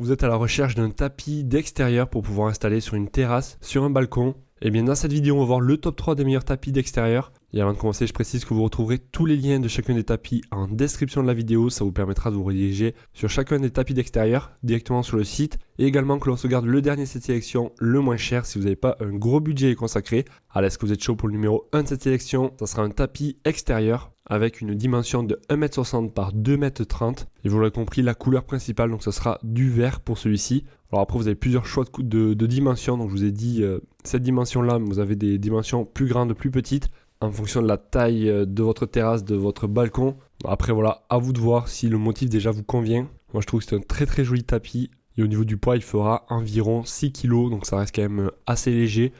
vous êtes à la recherche d'un tapis d'extérieur pour pouvoir installer sur une terrasse, sur un balcon. Et bien dans cette vidéo, on va voir le top 3 des meilleurs tapis d'extérieur. Et avant de commencer, je précise que vous retrouverez tous les liens de chacun des tapis en description de la vidéo. Ça vous permettra de vous rediriger sur chacun des tapis d'extérieur directement sur le site. Et également que l'on se garde le dernier de cette sélection, le moins cher, si vous n'avez pas un gros budget consacré. Allez, est-ce que vous êtes chaud pour le numéro 1 de cette sélection? Ça sera un tapis extérieur avec une dimension de 1m60 par 2m30. Et vous l'aurez compris, la couleur principale, donc ce sera du vert pour celui-ci. Alors après, vous avez plusieurs choix de dimensions. Donc je vous ai dit, cette dimension-là, vous avez des dimensions plus grandes, plus petites, en fonction de la taille de votre terrasse, de votre balcon. Après voilà, à vous de voir si le motif déjà vous convient. Moi je trouve que c'est un très très joli tapis. Et au niveau du poids, il fera environ 6 kg, donc ça reste quand même assez léger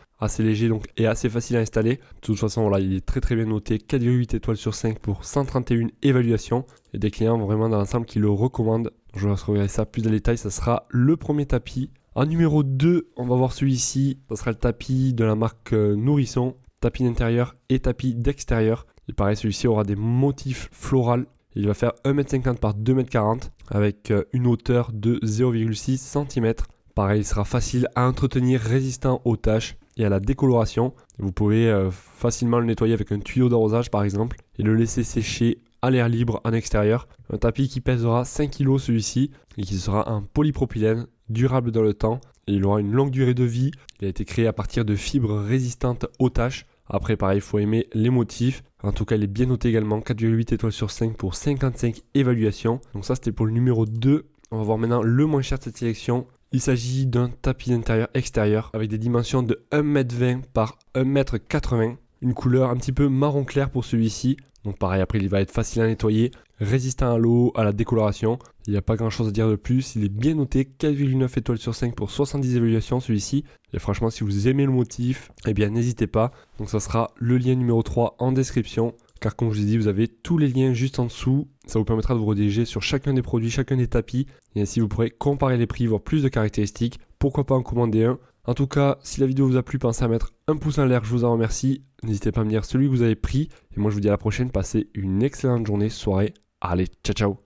donc, et assez facile à installer. De toute façon, voilà, il est très très bien noté, 4,8 étoiles sur 5 pour 131 évaluations. Et des clients vraiment dans l'ensemble qui le recommandent. Je vais regarder ça plus en détail, ça sera le premier tapis. En numéro 2, on va voir celui-ci, ça sera le tapis de la marque Nourrisson. Tapis d'intérieur et tapis d'extérieur. Et pareil, celui-ci aura des motifs floraux. Il va faire 1m50 par 2m40 avec une hauteur de 0,6 cm. Pareil, il sera facile à entretenir, résistant aux taches et à la décoloration. Vous pouvez facilement le nettoyer avec un tuyau d'arrosage par exemple et le laisser sécher à l'air libre en extérieur. Un tapis qui pèsera 5 kg celui-ci et qui sera en polypropylène, durable dans le temps. Et il aura une longue durée de vie. Il a été créé à partir de fibres résistantes aux taches. Après pareil, il faut aimer les motifs. En tout cas, il est bien noté également, 4,8 étoiles sur 5 pour 55 évaluations. Donc ça, c'était pour le numéro 2. On va voir maintenant le moins cher de cette sélection. Il s'agit d'un tapis d'intérieur extérieur avec des dimensions de 1m20 par 1m80. Une couleur un petit peu marron clair pour celui-ci. Donc pareil, après il va être facile à nettoyer, résistant à l'eau, à la décoloration. Il n'y a pas grand chose à dire de plus. Il est bien noté, 4,9 étoiles sur 5 pour 70 évaluations celui-ci. Et franchement, si vous aimez le motif, eh bien n'hésitez pas. Donc ça sera le lien numéro 3 en description. Car comme je vous ai dit, vous avez tous les liens juste en dessous. Ça vous permettra de vous rediriger sur chacun des produits, chacun des tapis. Et ainsi vous pourrez comparer les prix, voir plus de caractéristiques. Pourquoi pas en commander un. En tout cas, si la vidéo vous a plu, pensez à mettre un pouce en l'air, je vous en remercie. N'hésitez pas à me dire celui que vous avez pris. Et moi je vous dis à la prochaine, passez une excellente journée, soirée. Allez, ciao ciao.